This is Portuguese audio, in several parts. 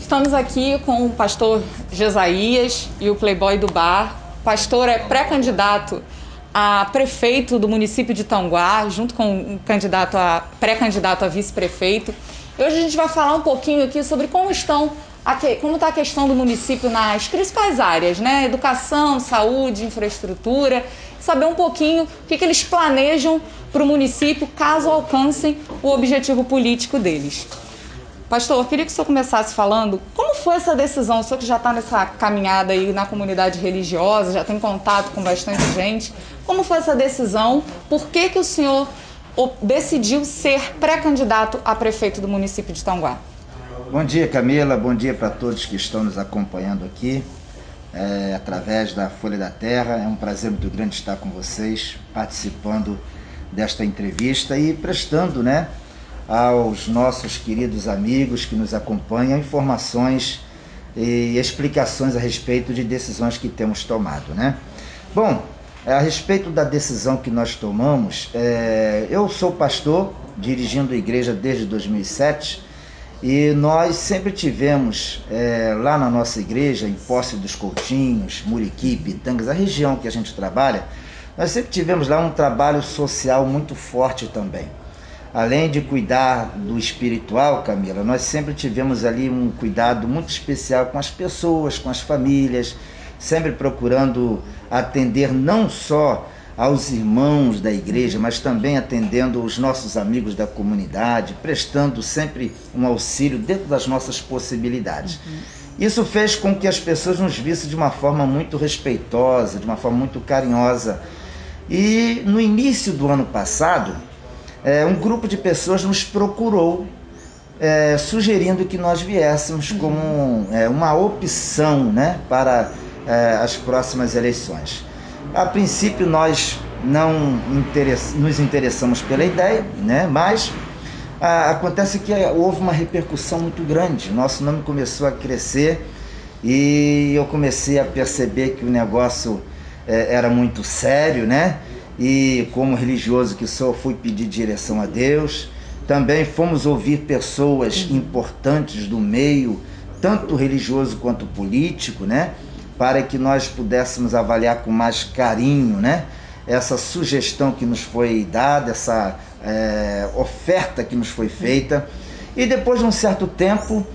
Estamos aqui com o pastor Jesaías e o Playboy do Bar. O pastor é pré-candidato a prefeito do município de Itanguá, junto com o pré-candidato a vice-prefeito. E hoje a gente vai falar um pouquinho aqui sobre como está a questão do município nas principais áreas, né? Educação, saúde, infraestrutura, saber um pouquinho o que eles planejam para o município caso alcancem o objetivo político deles. Pastor, eu queria que o senhor começasse falando como foi essa decisão, o senhor que já está nessa caminhada aí na comunidade religiosa, já tem contato com bastante gente, como foi essa decisão, por que o senhor decidiu ser pré-candidato a prefeito do município de Itanguá? Bom dia, Camila, bom dia para todos que estão nos acompanhando aqui, através da Folha da Terra. É um prazer muito grande estar com vocês, participando desta entrevista e prestando, aos nossos queridos amigos que nos acompanham informações e explicações a respeito de decisões que temos tomado, Bom, a respeito da decisão que nós tomamos, eu sou pastor, dirigindo a igreja desde 2007, e nós sempre tivemos lá na nossa igreja, em Posse dos Coutinhos, Muriqui, Pitangas, a região que a gente trabalha, nós sempre tivemos lá um trabalho social muito forte também. Além de cuidar do espiritual, Camila, nós sempre tivemos ali um cuidado muito especial com as pessoas, com as famílias, sempre procurando atender não só aos irmãos da igreja, mas também atendendo os nossos amigos da comunidade, prestando sempre um auxílio dentro das nossas possibilidades. Isso fez com que as pessoas nos vissem de uma forma muito respeitosa, de uma forma muito carinhosa. E no início do ano passado, um grupo de pessoas nos procurou, sugerindo que nós viéssemos como uma opção, para as próximas eleições. A princípio nós não nos interessamos pela ideia, mas acontece que houve uma repercussão muito grande. Nosso nome começou a crescer e eu comecei a perceber que o negócio era muito sério, E como religioso que sou, fui pedir direção a Deus. Também fomos ouvir pessoas importantes do meio, tanto religioso quanto político, para que nós pudéssemos avaliar com mais carinho, essa sugestão que nos foi dada, essa oferta que nos foi feita. E depois de um certo tempo,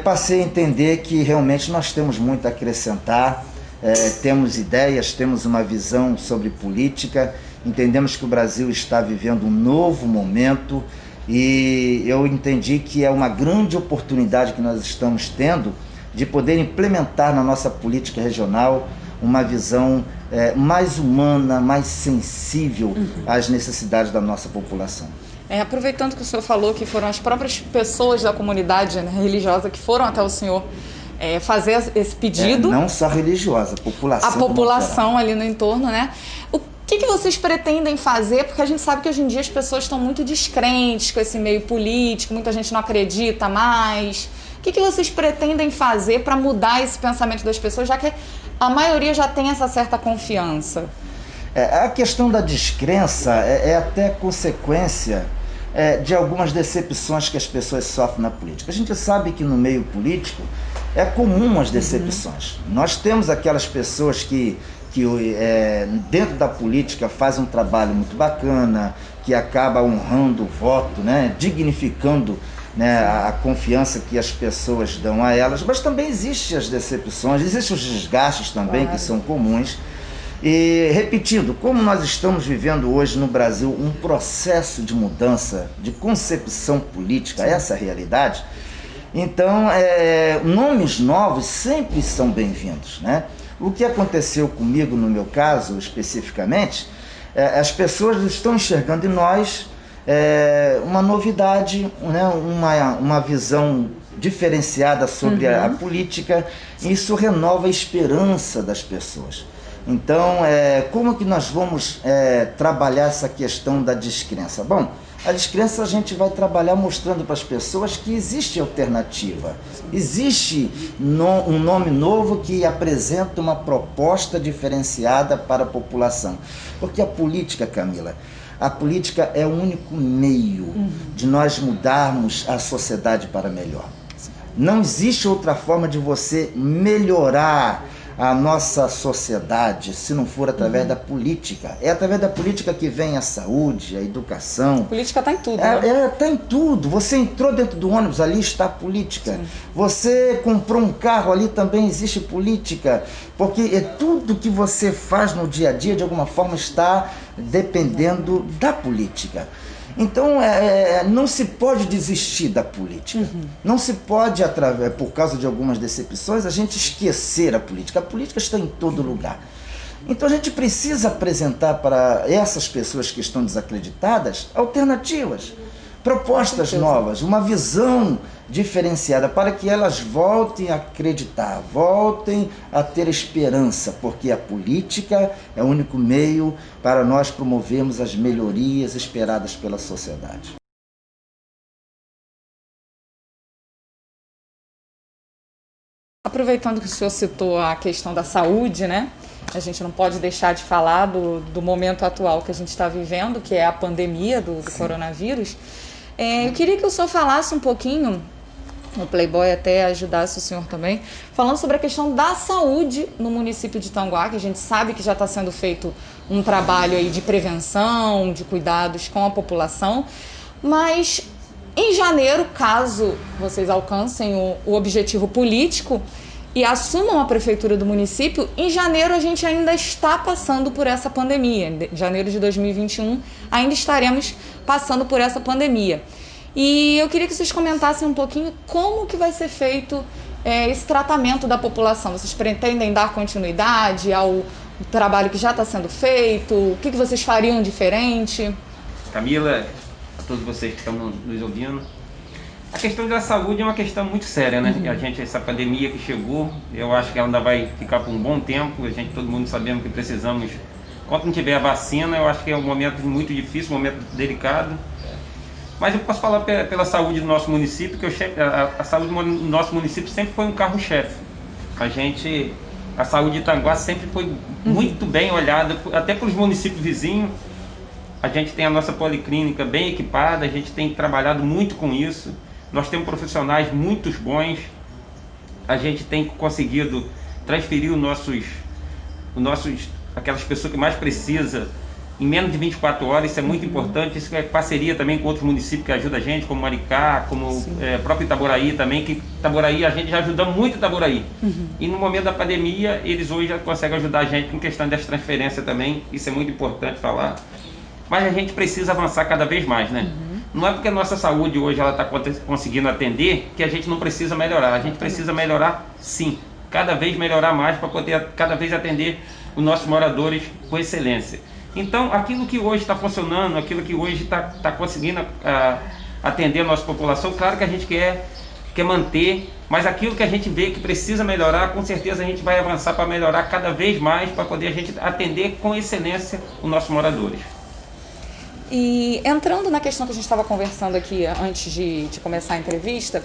passei a entender que realmente nós temos muito a acrescentar. Temos ideias, temos uma visão sobre política, entendemos que o Brasil está vivendo um novo momento e eu entendi que é uma grande oportunidade que nós estamos tendo de poder implementar na nossa política regional uma visão mais humana, mais sensível às necessidades da nossa população. Aproveitando que o senhor falou que foram as próprias pessoas da comunidade religiosa que foram até o senhor fazer esse pedido. Não só religiosa, a população ali no entorno, O que vocês pretendem fazer? Porque a gente sabe que hoje em dia as pessoas estão muito descrentes com esse meio político, muita gente não acredita mais. O que vocês pretendem fazer para mudar esse pensamento das pessoas, já que a maioria já tem essa certa confiança? A questão da descrença é até consequência de algumas decepções que as pessoas sofrem na política. A gente sabe que no meio político é comum as decepções. Nós temos aquelas pessoas que dentro da política fazem um trabalho muito bacana, que acaba honrando o voto, dignificando a confiança que as pessoas dão a elas, mas também existem as decepções, existem os desgastes também, que são comuns. E repetindo, como nós estamos vivendo hoje no Brasil um processo de mudança, de concepção política, essa é a realidade, então nomes novos sempre são bem-vindos, O que aconteceu comigo, no meu caso especificamente, as pessoas estão enxergando em nós uma novidade, uma visão diferenciada sobre a política, e isso renova a esperança das pessoas. Então, como que nós vamos trabalhar essa questão da descrença? Bom, a descrença a gente vai trabalhar mostrando para as pessoas que existe alternativa, existe um nome novo que apresenta uma proposta diferenciada para a população. Porque a política, Camila, a política é o único meio de nós mudarmos a sociedade para melhor. Não existe outra forma de você melhorar a nossa sociedade se não for através da política. É através da política que vem a saúde, a educação. A política está em tudo, né? Está em tudo. Você entrou dentro do ônibus, ali está a política. Sim. Você comprou um carro, ali também existe política. Porque tudo que você faz no dia a dia, de alguma forma, está dependendo da política. Então, não se pode desistir da política. Não se pode, por causa de algumas decepções, a gente esquecer a política. A política está em todo lugar. Então, a gente precisa apresentar para essas pessoas que estão desacreditadas alternativas, propostas novas, uma visão diferenciada para que elas voltem a acreditar, voltem a ter esperança, porque a política é o único meio para nós promovermos as melhorias esperadas pela sociedade. Aproveitando que o senhor citou a questão da saúde, né? A gente não pode deixar de falar do momento atual que a gente está vivendo, que é a pandemia do coronavírus. Eu queria que o senhor falasse um pouquinho, o Playboy até ajudasse o senhor também, falando sobre a questão da saúde no município de Itanguá, que a gente sabe que já está sendo feito um trabalho aí de prevenção, de cuidados com a população, mas em janeiro, caso vocês alcancem o objetivo político e assumam a prefeitura do município, em janeiro a gente ainda está passando por essa pandemia. Em janeiro de 2021 ainda estaremos passando por essa pandemia. E eu queria que vocês comentassem um pouquinho como que vai ser feito esse tratamento da população. Vocês pretendem dar continuidade ao trabalho que já está sendo feito? O que vocês fariam diferente? Camila, a todos vocês que estão nos ouvindo, a questão da saúde é uma questão muito séria, né? Essa pandemia que chegou, eu acho que ela ainda vai ficar por um bom tempo. Todo mundo sabemos que precisamos, quando não tiver a vacina, eu acho que é um momento muito difícil, um momento delicado. Mas eu posso falar pela saúde do nosso município, que a saúde do nosso município sempre foi um carro-chefe. A saúde de Itanguá sempre foi muito bem olhada, até pelos municípios vizinhos. A gente tem a nossa policlínica bem equipada, a gente tem trabalhado muito com isso. Nós temos profissionais muito bons, a gente tem conseguido transferir aquelas pessoas que mais precisam em menos de 24 horas, isso é muito importante. Isso é parceria também com outros municípios que ajudam a gente, como Maricá, como próprio Itaboraí também, que Itaboraí, a gente já ajuda muito Itaboraí. E no momento da pandemia, eles hoje já conseguem ajudar a gente com questão das transferências também, isso é muito importante falar. Mas a gente precisa avançar cada vez mais, né? Não é porque a nossa saúde hoje ela está conseguindo atender que a gente não precisa melhorar. A gente precisa melhorar sim, cada vez melhorar mais para poder cada vez atender os nossos moradores com excelência. Então, aquilo que hoje está funcionando, aquilo que hoje está conseguindo atender a nossa população, claro que a gente quer manter, mas aquilo que a gente vê que precisa melhorar, com certeza a gente vai avançar para melhorar cada vez mais, para poder a gente atender com excelência os nossos moradores. E entrando na questão que a gente estava conversando aqui antes de começar a entrevista,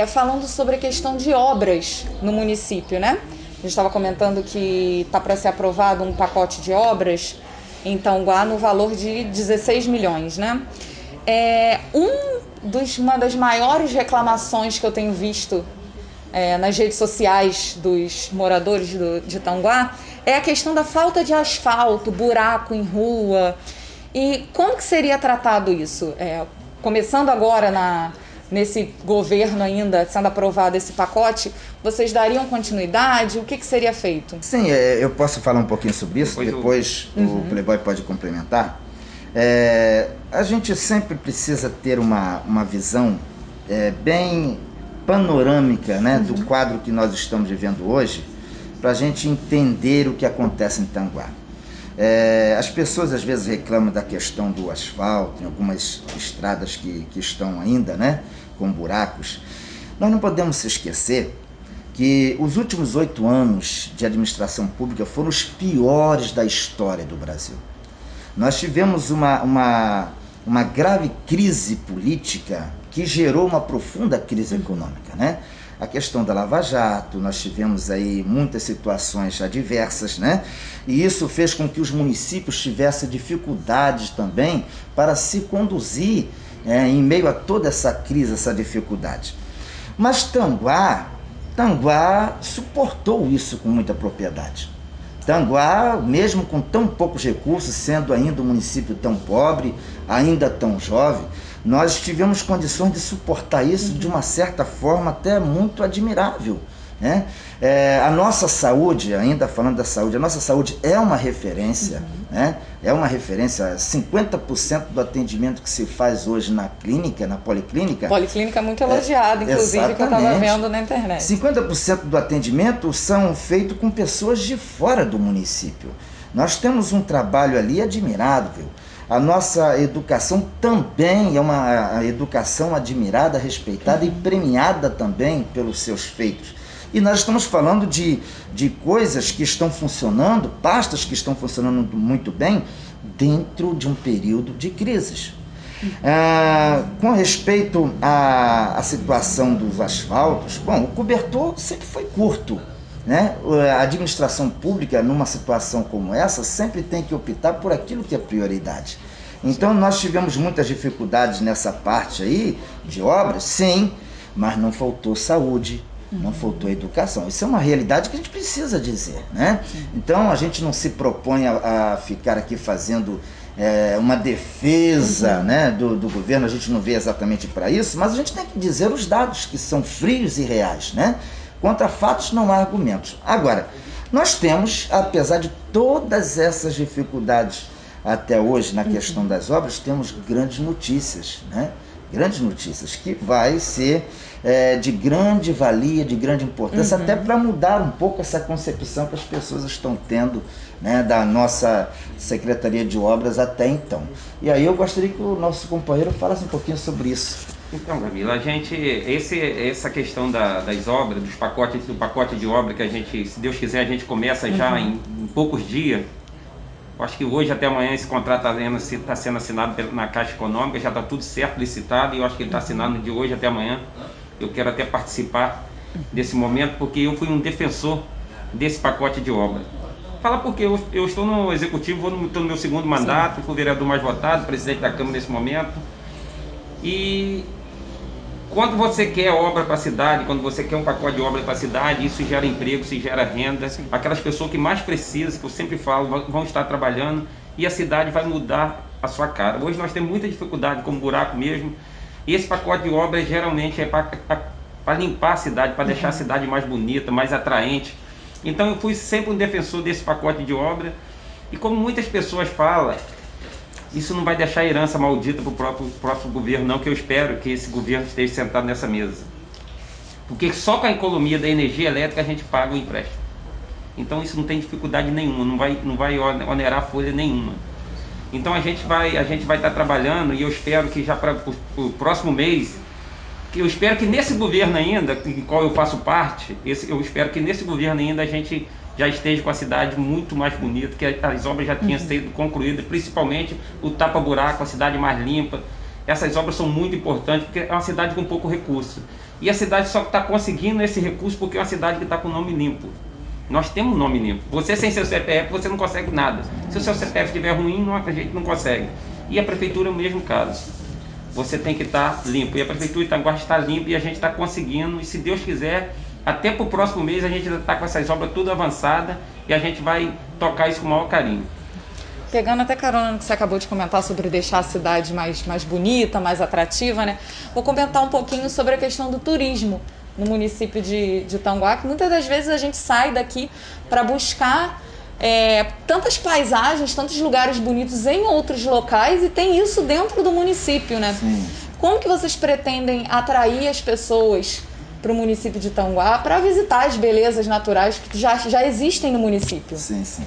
falando sobre a questão de obras no município, né? A gente estava comentando que está para ser aprovado um pacote de obras em Itanguá no valor de 16 milhões, né? Uma das maiores reclamações que eu tenho visto nas redes sociais dos moradores de Itanguá é a questão da falta de asfalto, buraco em rua. E como que seria tratado isso? Começando agora nesse governo ainda sendo aprovado esse pacote, vocês dariam continuidade? O que seria feito? Sim, eu posso falar um pouquinho sobre isso, depois o Playboy pode complementar. A gente sempre precisa ter uma visão bem panorâmica, né, do quadro que nós estamos vivendo hoje, para a gente entender o que acontece em Itanguá. As pessoas às vezes reclamam da questão do asfalto, em algumas estradas que estão ainda, né, com buracos. Nós não podemos se esquecer que os últimos 8 anos de administração pública foram os piores da história do Brasil. Nós tivemos uma grave crise política que gerou uma profunda crise econômica, né? A questão da Lava Jato, nós tivemos aí muitas situações adversas, né? E isso fez com que os municípios tivessem dificuldades também para se conduzir em meio a toda essa crise, essa dificuldade. Mas Tanguá suportou isso com muita propriedade. Tanguá, mesmo com tão poucos recursos, sendo ainda um município tão pobre, ainda tão jovem, nós tivemos condições de suportar isso de uma certa forma até muito admirável, né? A nossa saúde, ainda falando da saúde, a nossa saúde é uma referência, né? É uma referência. 50% do atendimento que se faz hoje na clínica, na policlínica... Policlínica muito elogiada, inclusive, que eu estava vendo na internet. 50% do atendimento são feitos com pessoas de fora do município. Nós temos um trabalho ali admirável. A nossa educação também é uma educação admirada, respeitada e premiada também pelos seus feitos. E nós estamos falando de coisas que estão funcionando, pastas que estão funcionando muito bem dentro de um período de crises. Com respeito à situação dos asfaltos, bom, o cobertor sempre foi curto, né? A administração pública, numa situação como essa, sempre tem que optar por aquilo que é prioridade. Então, nós tivemos muitas dificuldades nessa parte aí de obras, sim, mas não faltou saúde, não faltou educação. Isso é uma realidade que a gente precisa dizer, né? Então, a gente não se propõe a ficar aqui fazendo uma defesa, né, do governo, a gente não vê exatamente para isso, mas a gente tem que dizer os dados que são frios e reais, né? Contra fatos não há argumentos. Agora, nós temos, apesar de todas essas dificuldades até hoje na questão das obras, temos grandes notícias, né? Grandes notícias que vai ser de grande valia, de grande importância, até para mudar um pouco essa concepção que as pessoas estão tendo, né, da nossa Secretaria de Obras até então. E aí eu gostaria que o nosso companheiro falasse um pouquinho sobre isso. Então, Camila, essa questão das obras, do pacote de obra que a gente, se Deus quiser, a gente começa já em poucos dias. Acho que hoje até amanhã esse contrato está sendo assinado na Caixa Econômica, já está tudo certo, licitado, e eu acho que ele está assinado de hoje até amanhã. Eu quero até participar desse momento, porque eu fui um defensor desse pacote de obra. Fala porque eu estou no Executivo, estou no meu segundo mandato, fui o vereador mais votado, presidente da Câmara nesse momento. E quando você quer obra para a cidade, quando você quer um pacote de obra para a cidade, isso gera emprego, isso gera renda. Aquelas pessoas que mais precisam, que eu sempre falo, vão estar trabalhando e a cidade vai mudar a sua cara. Hoje nós temos muita dificuldade, como buraco mesmo, e esse pacote de obra geralmente é para limpar a cidade, para deixar a cidade mais bonita, mais atraente. Então eu fui sempre um defensor desse pacote de obra, e como muitas pessoas falam, isso não vai deixar herança maldita para o próximo governo, não, que eu espero que esse governo esteja sentado nessa mesa. Porque só com a economia da energia elétrica a gente paga o empréstimo. Então isso não tem dificuldade nenhuma, não vai onerar folha nenhuma. Então a gente vai estar trabalhando, e eu espero que já para o próximo mês, que eu espero que nesse governo ainda, em qual eu faço parte, eu espero que nesse governo ainda a gente já esteja com a cidade muito mais bonita, que as obras já tinham sido concluídas, principalmente o tapa-buraco, a cidade mais limpa. Essas obras são muito importantes, porque é uma cidade com pouco recurso. E a cidade só está conseguindo esse recurso porque é uma cidade que está com o nome limpo. Nós temos um nome limpo. Você sem seu CPF, você não consegue nada. Se o seu CPF estiver ruim, a gente não consegue. E a prefeitura é o mesmo caso. Você tem que estar limpo. E a prefeitura de Itanguá está limpa, e a gente está conseguindo. E se Deus quiser, até para o próximo mês a gente está com essas obras tudo avançadas, e a gente vai tocar isso com o maior carinho. Pegando até carona no que você acabou de comentar sobre deixar a cidade mais bonita, mais atrativa, né? Vou comentar um pouquinho sobre a questão do turismo no município de Itanguá, que muitas das vezes a gente sai daqui para buscar tantas paisagens, tantos lugares bonitos em outros locais, e tem isso dentro do município, né? Sim. Como que vocês pretendem atrair as pessoas para o município de Itanguá para visitar as belezas naturais que já existem no município? Sim, sim.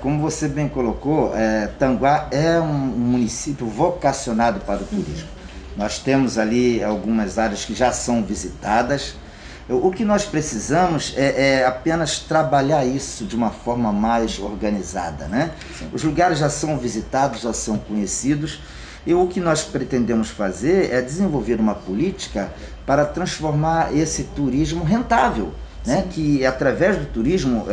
Como você bem colocou, Itanguá é um município vocacionado para o turismo. Nós temos ali algumas áreas que já são visitadas. O que nós precisamos é apenas trabalhar isso de uma forma mais organizada, né? Os lugares já são visitados, já são conhecidos, e o que nós pretendemos fazer é desenvolver uma política para transformar esse turismo rentável, né? Que através do turismo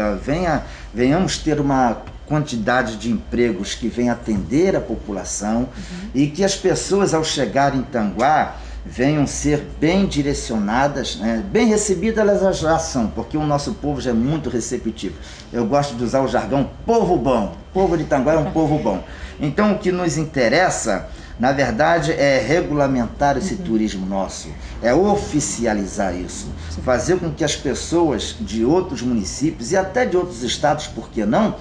venhamos ter uma quantidade de empregos que venha atender a população, e que as pessoas, ao chegarem em Itanguá, venham ser bem direcionadas, né? Bem recebidas elas já são, porque o nosso povo já é muito receptivo. Eu gosto de usar o jargão povo bom, o povo de Itanguá é um povo bom. Então o que nos interessa, na verdade, é regulamentar esse turismo nosso, é oficializar isso, fazer com que as pessoas de outros municípios e até de outros estados, por que não,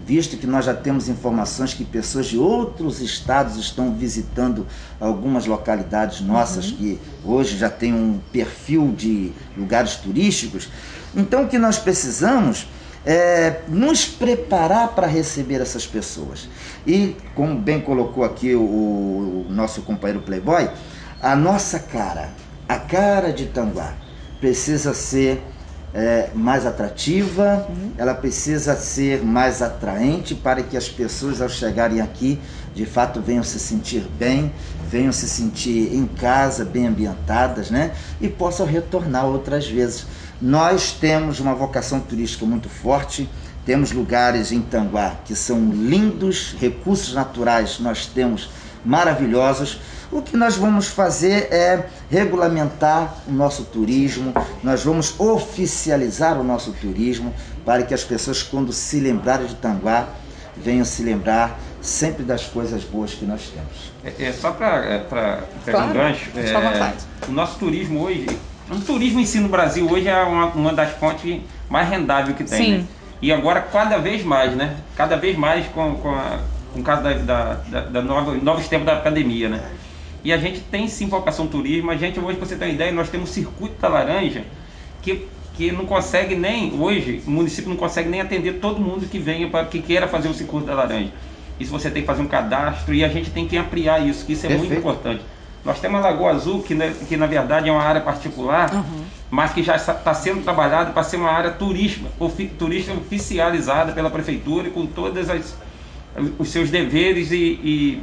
visto que nós já temos informações que pessoas de outros estados estão visitando algumas localidades nossas que hoje já tem um perfil de lugares turísticos. Então o que nós precisamos é nos preparar para receber essas pessoas. E como bem colocou aqui o nosso companheiro Playboy, a nossa cara, a cara de Itanguá precisa ser mais atrativa, ela precisa ser mais atraente para que as pessoas ao chegarem aqui de fato venham se sentir bem, venham se sentir em casa, bem ambientadas, né? E possam retornar outras vezes. Nós temos uma vocação turística muito forte, temos lugares em Itanguá que são lindos, recursos naturais nós temos maravilhosos. O que nós vamos fazer é regulamentar o nosso turismo, nós vamos oficializar o nosso turismo para que as pessoas, quando se lembrarem de Itanguá, venham se lembrar sempre das coisas boas que nós temos. Só para pegar um gancho, o nosso turismo hoje, o turismo em si no Brasil hoje é uma das fontes mais rendáveis que tem. Né? E agora cada vez mais, né? Cada vez mais com o caso novos tempos da pandemia, né? E a gente tem sim vocação turismo. A gente hoje, para você ter uma ideia, nós temos o Circuito da Laranja que não consegue nem, hoje, o município não consegue nem atender todo mundo que venha, que queira fazer o Circuito da Laranja. Isso você tem que fazer um cadastro e a gente tem que ampliar isso, que isso é muito importante. Nós temos a Lagoa Azul, que na verdade é uma área particular, mas que já está sendo trabalhada para ser uma área turística oficializada pela prefeitura e com todos os seus deveres e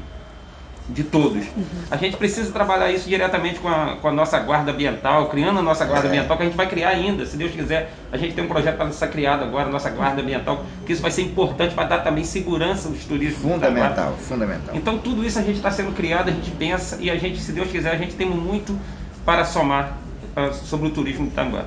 de todos. A gente precisa trabalhar isso diretamente com a nossa guarda ambiental, criando a nossa guarda ambiental, que a gente vai criar ainda, se Deus quiser. A gente tem um projeto para ser criado agora, a nossa guarda ambiental, que isso vai ser importante para dar também segurança aos turistas. Fundamental. Então tudo isso a gente está sendo criado, a gente pensa e a gente, se Deus quiser, a gente tem muito para somar sobre o turismo de Itanguá.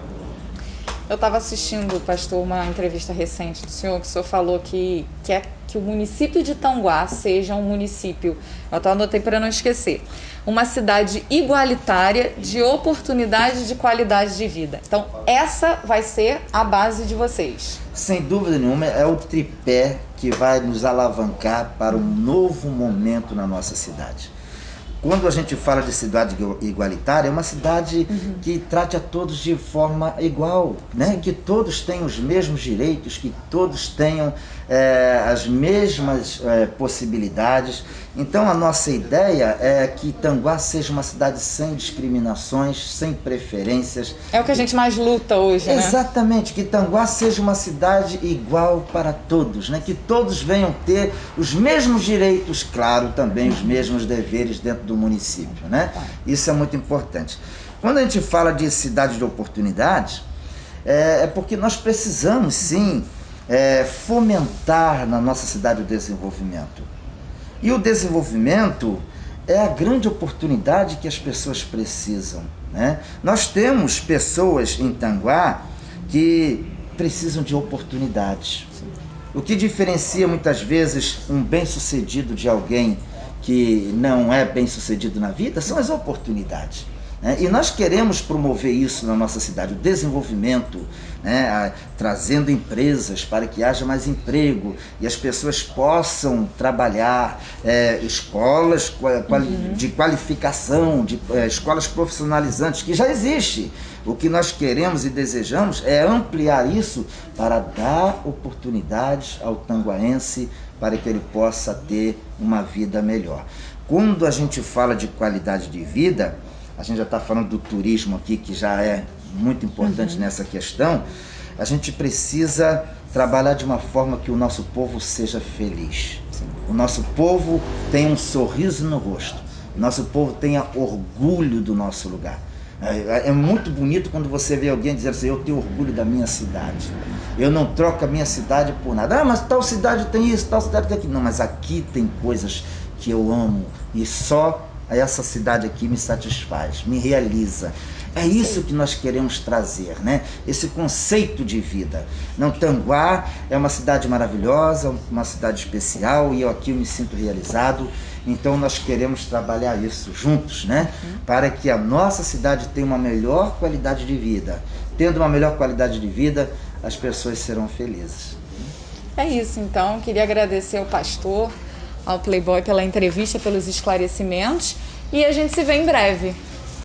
Eu estava assistindo, pastor, uma entrevista recente do senhor, que o senhor falou que quer que o município de Itanguá seja um município, eu até anotei para não esquecer, uma cidade igualitária, de oportunidade, de qualidade de vida. Então, essa vai ser a base de vocês. Sem dúvida nenhuma, é o tripé que vai nos alavancar para um novo momento na nossa cidade. Quando a gente fala de cidade igualitária, é uma cidade que trate a todos de forma igual, né? Que todos tenham os mesmos direitos, que todos tenham as mesmas possibilidades. Então a nossa ideia é que Itanguá seja uma cidade sem discriminações, sem preferências. É o que a gente mais luta hoje, né? Exatamente, que Itanguá seja uma cidade igual para todos, né? Que todos venham ter os mesmos direitos, claro, também os mesmos deveres dentro do município, né? Isso é muito importante. Quando a gente fala de cidade de oportunidades, é porque nós precisamos sim fomentar na nossa cidade o desenvolvimento. E o desenvolvimento é a grande oportunidade que as pessoas precisam, né? Nós temos pessoas em Itanguá que precisam de oportunidades. O que diferencia muitas vezes um bem-sucedido de alguém que não é bem-sucedido na vida são as oportunidades, né? E nós queremos promover isso na nossa cidade, o desenvolvimento, né? Trazendo empresas para que haja mais emprego e as pessoas possam trabalhar, escolas de qualificação, escolas profissionalizantes, que já existe. O que nós queremos e desejamos é ampliar isso para dar oportunidades ao tanguaense para que ele possa ter uma vida melhor. Quando a gente fala de qualidade de vida, a gente já está falando do turismo aqui, que já é muito importante nessa questão, a gente precisa trabalhar de uma forma que o nosso povo seja feliz. O nosso povo tenha um sorriso no rosto, o nosso povo tenha orgulho do nosso lugar. É muito bonito quando você vê alguém dizer assim, eu tenho orgulho da minha cidade, eu não troco a minha cidade por nada. Ah, mas tal cidade tem isso, tal cidade tem aquilo. Não, mas aqui tem coisas que eu amo e só essa cidade aqui me satisfaz, me realiza. É isso que nós queremos trazer, né? Esse conceito de vida. Não, Tanguá é uma cidade maravilhosa, uma cidade especial, e eu aqui me sinto realizado. Então nós queremos trabalhar isso juntos, né? Para que a nossa cidade tenha uma melhor qualidade de vida. Tendo uma melhor qualidade de vida, as pessoas serão felizes. É isso, então. Queria agradecer ao pastor, ao Playboy pela entrevista, pelos esclarecimentos, e a gente se vê em breve.